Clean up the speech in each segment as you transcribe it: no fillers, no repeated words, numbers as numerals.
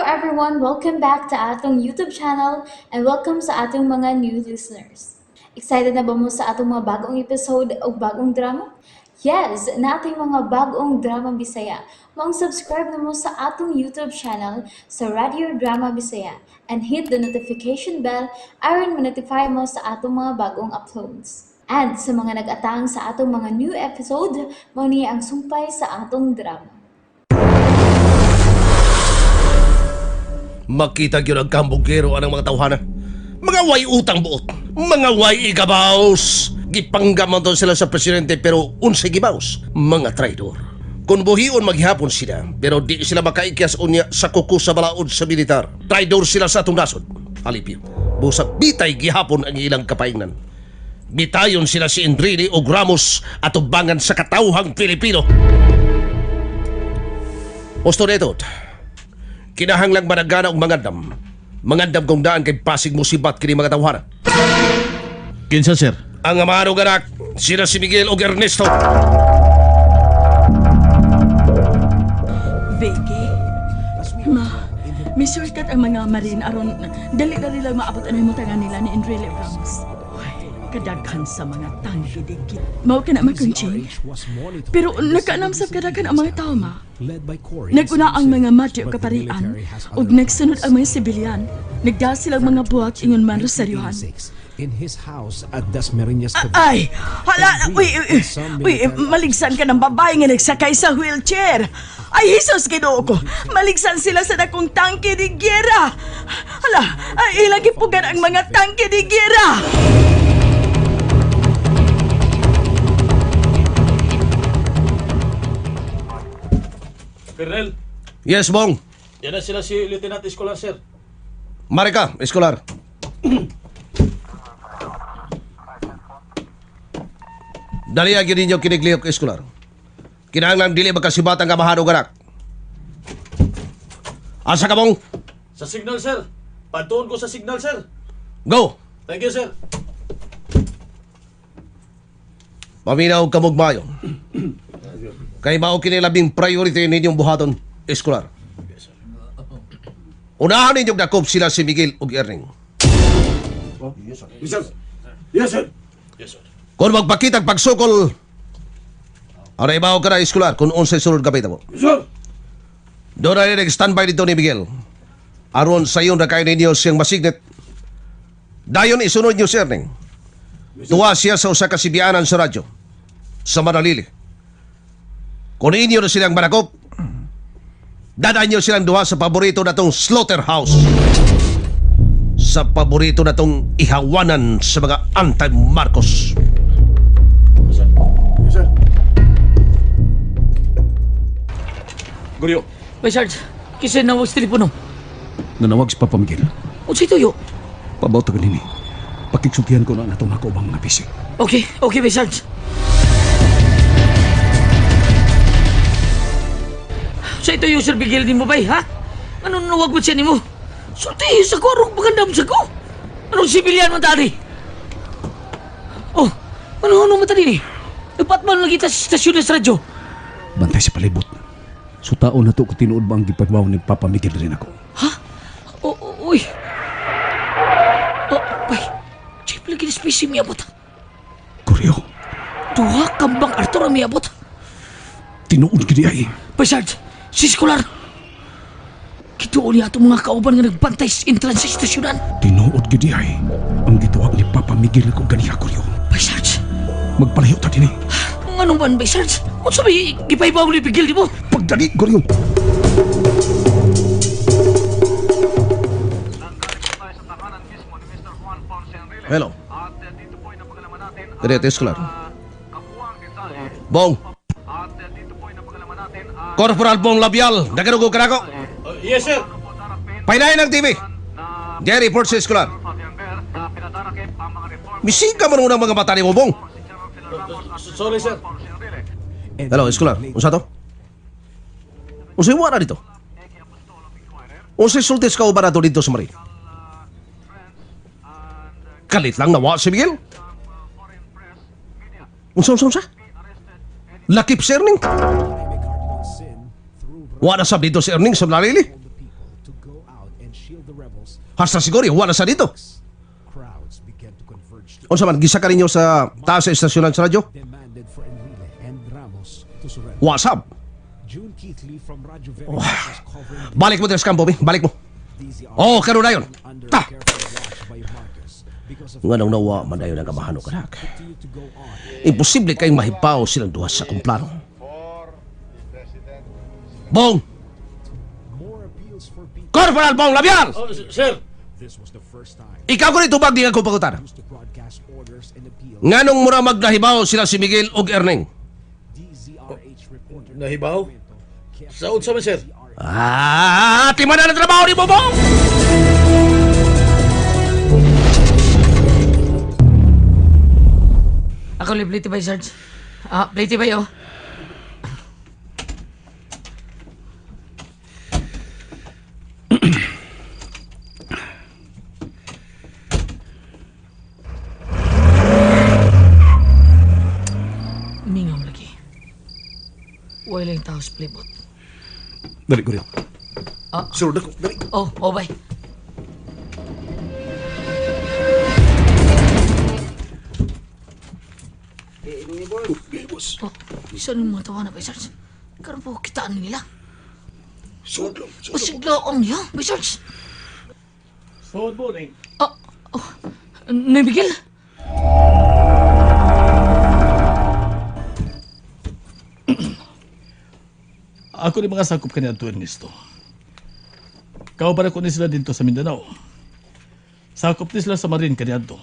everyone, welcome back to atong YouTube channel and welcome sa atong mga new listeners. Excited na ba mo sa atong mga bagong episode o bagong drama? Yes, na ating mga bagong drama Bisaya. Subscribe na mo sa atong YouTube channel sa Radio Drama Bisaya and hit the notification bell aron ma-notify mo sa atong mga bagong uploads. And sa mga nag-atang sa atong mga new episode, mo niya ang sumpay sa atong drama. Makita gyud ang kambugero anang mga tawhana. Mga way utang buot, mga way igabaws. Gipanggaman to sila sa presidente pero unsay gibaws, mga traidor. Kung buhion maghihapon sila, pero di sila makaikyas unya sa kuko sa balaod sa militar. Traidor sila sa atong nasod. Alipyo, busag bitay gihapon ang ilang kapaingnan. Bitayon sila si Enrile o Ramos at ubangan sa katawhang Pilipino. Osto netot, kinahanglang managana og mangandam. Mangandam kung daan kay pasig musibat kini mga tawhana. Kinsa, sir? Ang amano ganak, sila si Miguel o Ernesto. Vicky? May shortcut ang mga marine aron dali-dali lang maabot ang himutangan nila ni Enrile Ramos. Kadaghan sa mga tanggi-digit. Mao ka na makunching. Pero nakaanamsap kadaghan ang mga tao ma. Naguna ang mga mati o kaparian ug nagsunod ang mga sibilyan. Nagdasil ang mga buwak ingon man rosaryohan. In his house at Dasmariñas Cavite. Ay! Hala! Uy, maligsan ka ng babae nga nagsakay sa wheelchair! Ay, Jesus, Ginoo ko! Maligsan sila sa dakong tangke ni Gera! Hala! Ay, ilang ipugan ang mga tangke ni Gera! Colonel, Yes, Bong. yan na sila si Lieutenant Escolar, sir. Marika, eskolar. Dali agad ninyo kinigliyok eskolar. Kinahanglan dili magkasibatan ka mahano ganak. Asa ka, Bong? Sa signal, sir. Pantuon ko sa signal, sir. Go! Thank you, sir. Paminaw ka mayo. Kay mao kini labing priority ninyong buhaton, eskolar. Unahan ninyong dakop sila si Miguel ug Erning. Yes, sir. Yes, sir. Yes, sir. Kung magpakitag pagsukol, aray mao ka na eskolar kung unsay sulod kapita mo. Yes, sir. Doon na nag-standby dito ni Miguel. Aron sa iyo na kayo ninyo siyang masignet. Dayon isunod niyo si Erning. Tuwa siya sa usa ka sibianan sa radyo. Sa Manalili. Kung inyo na silang manakop, dadaan nyo silang duha sa paborito na tong slaughterhouse. Sa paborito na tong ihawanan sa mga anti-Marcos. Yes, sir. Guryo. May Sarge, kasi nawag sa telepono. Nanawag si Papa Miguel. O si Tuyo. Pabaw tagal nini. Pakiksultihan ko na natong ako bang napisik. Okay, may Sarge. Sa ito yung Sir Miguel din mo ba, ha? Ano nawag mo siya ni mo? Sulti, sa ko, anong magandam sa ko? Anong sibilyan mo tadi? Oh, ano mo tadi ni? Dapat man lang kita sa stasyon sa radyo. Bantay si palibot. So taon na to ko tinuod ba ang gipagbaw ni Papa Miguel rin ako. Ha? Uy. Bay, chip lagi ni spesi miyabot. Kuryo, Duha kambang Arthur ang miyabot. tinuod gidi ay. Bay, Sarge, si Escolar. Kituon niya itong mga kauban nga nagbantay sa entrance sa istasyonan. Tinuod gidi ay. Ang gituwag ni Papa Miguel ko ganiha, Kuryo. Bay, Sarge. Magpalayo ta din eh. Ano man, Bay, Sarge? Kung sabi, gipaybaw ni Pigil, di mo? Pagdali, Kuryo. Hello. Kadete eskolar. Bong. Corporal Bong Labial, nagarugo ka na ko. Yes, sir. Painahin ng TV. Diyan report sa eskolar. Misiga mo nung mga mata ni mo, Bong. Sorry, sir. Hello, eskolar. Unsa to? Unsay wala dito? Unsay sultis ka ba nato dito sa Marin? Kalit lang nawa si Miguel. Unsa? Lakip si Erning. Wala sab dito si Erning sa Manalili. Hasta siguro, wala sa dito. Crowds began to converge to Unsa man, gisa ka ninyo sa taas sa istasyonan sa radyo? demanded for Enrile and Ramos to surrender. What's up? June Keithley from Radyo Veritas was covering Balik mo din sa kampo, balik mo. DZR Oh, karon na yun. under Ta! careful watch by Marcos because of Nga nang nawa man dayon ang kamahano kanak. continue to go on. Imposible kayong mahipaw silang duha sa akong plano. Bong! More appeals for people. Corporal Bong Labian! Oh, sir. This was the first time Ikaw ko nito bagdi ako pagutan. used to broadcast orders and appeal. Nganong mura magnahibaw sila si Miguel ug Erning? DZRH reporter Nahibaw? Sa unsa man, sir? Timan na trabaho ni Bobong! Ako li pliti bay, Sarge. Pliti bay, oh. Mingam lagi. Wala yung tao sa playbot. Dali ko rin. Sir, dako, dali. Oh, bay. Oh, saan yung mga tawa na, bay, Sarge? Karoon po kitaan nila. Masiglaon niya, bay, Sarge. Phone morning. Naibigil? Ako ni mga sakop kanya tuwan nisto. Kao para ko ni sila dito sa Mindanao. Sakop ni sila sa Marin kanya to.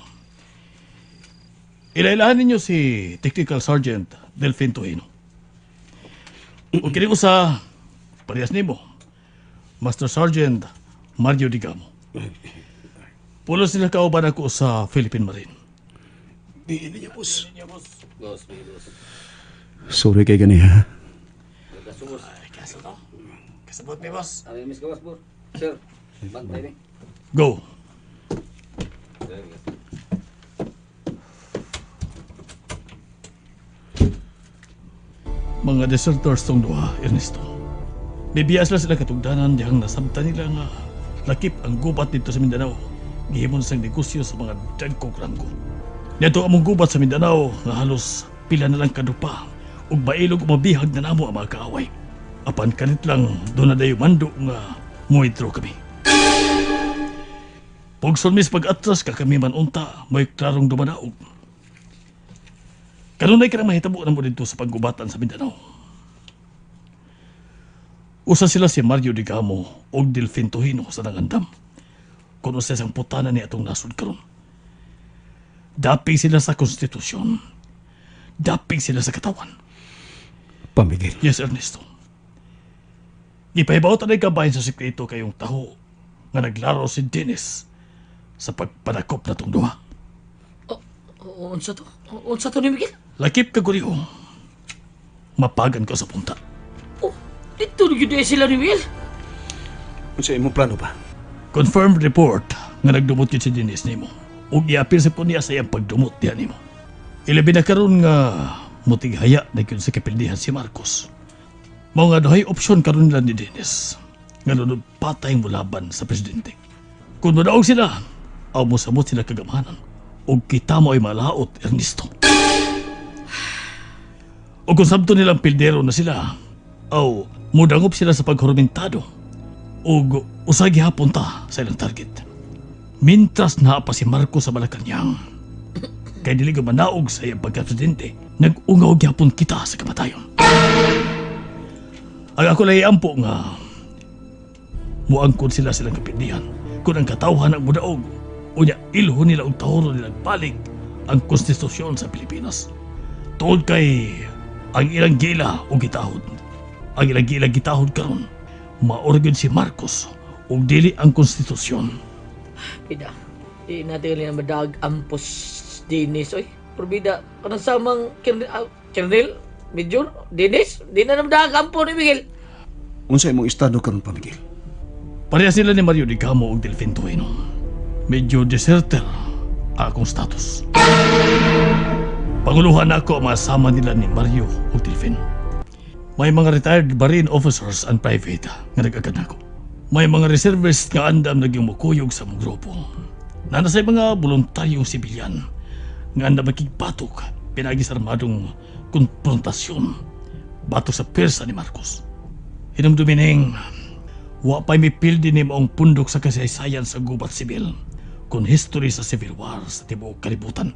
Ilailahan ninyo si Technical Sergeant Delfin Tuhino. O kini ko sa parehas nimo, Master Sergeant Mario Digamo. Pulos nila kauban ako sa Philippine Marine. Sorry kay gani ha. Kasabot mi, boss. Miss Kawas, Bur. Sir, bantay ni. Go. Mga deserters tong duha, Ernesto. Bibiyas sila katugdanan diyang nasabta nila nga lakip ang gubat dito sa Mindanao. Gihimon sang negosyo sa mga dagkog ranggo. Dito among gubat sa Mindanao nga halos pila na lang kadupa ug mailog o mabihag na namo ang mga kaaway. Apan kanit lang doon na dayo mando nga muwidro kami. Pugson mis pag-atras ka kami man unta, may klarong dumanaog. Kanunay ka na mahitabo na mo dito sa paggubatan sa Mindanao. Usa sila si Mario Digamo o Delfin Tuhino sa nangandam. Kung usa sang putana ni atong nasud karon. Dapig sila sa konstitusyon. Dapig sila sa katawan. Pamigil. Yes, Ernesto. Gipahibaw tanay kabahin sa sikreto kayong taho nga naglaro si Dennis sa pagpanakop na tong duha. Unsa to? Unsa to ni Miguel? Lakip ka guriho. Mapagan ka sa punta. Oh, dito na yun sila ni Miguel. Unsa imong plano pa? Confirmed report nga nagdumot yun si Dennis nimo. Ug iapil sa punya sa iyang pagdumot diyan nimo. Ilabi na karon nga mutighaya na yun sa kapildihan si Marcos. Mao nga dahay opsyon karon nila ni Dennis nga lunod patay mo laban sa presidente. Kung madaog sila, aw mo samot sila kagamahanan ug kita mo ay malaot, Ernesto. O kung sabto nilang pildero na sila, aw mudangop sila sa paghurumentado ug usagi hapon ta sa ilang target. Mintras naa pa si Marcos sa Malacañang, kay dili ka manaog sa iyang pagka-presidente, nag-ungaw gyapon kita sa kamatayon. Ang ako lay ampo nga muangkod sila silang kapindihan kung ang katawhan ang mudaog unya ilho nila og tahoro nila balik ang konstitusyon sa Pilipinas. Tungod kay ang ilang gila o gitahod. Ang ilang gila gitahod karon maorgod si Marcos ug dili ang konstitusyon. Pida, di natin na madag ampos Dennis, oy. Probida, kanang samang Colonel, Major, Dennis, di na namdaag ampo ni Miguel. Unsa imong estado karon, Pamigil? Parehas sila ni Mario Digamo ug Delfin Tuhino. Medyo deserter akong status. Panguluhan ako ang mga sama nila ni Mario ug Delfin. May mga retired Marine officers and private nga nag-agad ako. May mga reservist nga andam naging mukuyog sa mong grupo. Nanasay mga voluntaryong sibilyan nga andam makigbatok pinagi sa armadong konfrontasyon batok sa persa ni Marcos. Hinumdumining, wa pa'y mipildi ni maong pundok sa kasaysayan sa gubat sibil kung history sa civil war sa tibuok kalibutan.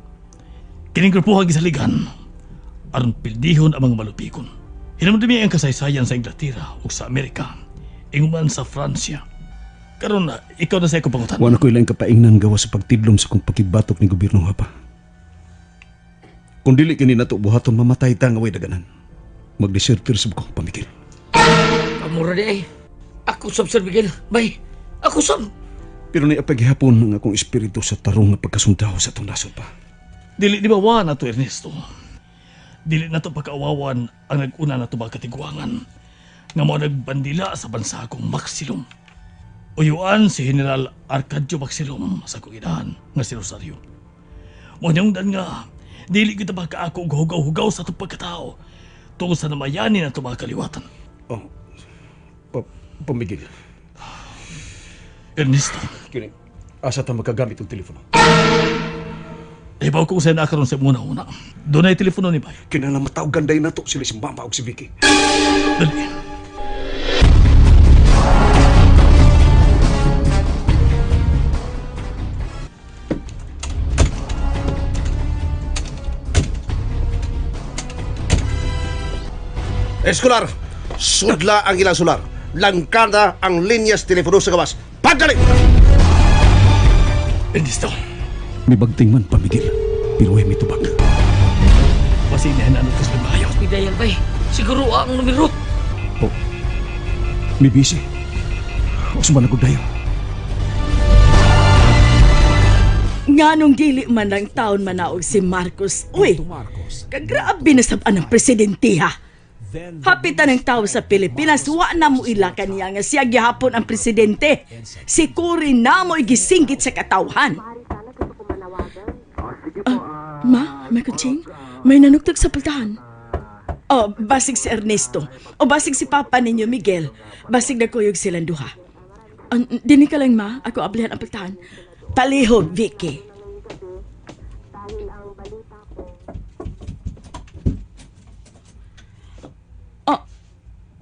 Kining grupuhang gisaligan aron pildihon ang mga malupikon. Hinumdumi ang kasaysayan sa Inglaterra o sa Amerika, inguman sa Fransya. Karon na, ikaw na sa ikaw pangutan. Wala ko ilang kapaingnan gawa sa pagtidlom sa kong pakibatok ni gobyerno hapa. Kung dili kini nato buhaton mamatay ta nga way daganan. Mag-deserter sa kong pamikil. Kamura di ay. Ako sab, Sir Miguel. Bay, ako sab. Pero niapagihapon ang akong espiritu sa tarong nga pagkasundaw sa itong nasod pa. Dili di ba wa na to, Ernesto? Dili na to pagkaawawan ang nag-una na to ba katigwangan nga mo nagbandila sa bansa akong Maxilom. Uyuan si General Arcadio Maxilom sa akong inahan nga si Rosario. Monyongdan nga, dili kita ba kaako og hugaw-hugaw sa itong pagkatao tungkol sa namayani na ito mga kaliwatan. Oh, pamigil. Ernesto, Kini, asa ta makagamit ang telepono. ibaw ko sa nakaroon sa muna-una. Doon ay telepono ni Bay. Kinala matawag ganday na to sila si Mama o si Vicky. Dali. Escolar, sudla ang ilang solar. Langkada ang linyas telepono sa gawas. Padali! Ernesto, May bagting man pamigil, pero ay may tubag. pasinahan na ito sa bayo. Bidayal, bay. Siguro ang numero. Oh, may busy. O sumanagod dayo. Nganong dili man lang taon manaog si Marcos. Uy, kagrabe na saban ng presidente ha. Hapitan ng tao sa Pilipinas, wa na mo ila kaniya nga siya gihapon ang presidente. Si Cory na mo igisingkit sa katawhan. May kutsing? May nanugtog sa pultahan. Oh, basig si Ernesto. O basig si Papa ninyo, Miguel. Basig na kuyog silang duha. Dini ka lang, ma. Ako ablihan ang pultahan. Palihog, Vicky.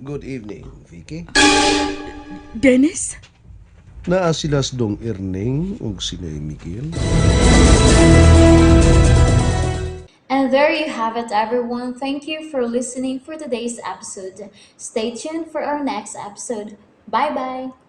Good evening, Vicky. Dennis? Naa silas dong Erning ug sinay Miguel. And there you have it, everyone. Thank you for listening for today's episode. Stay tuned for our next episode. Bye bye.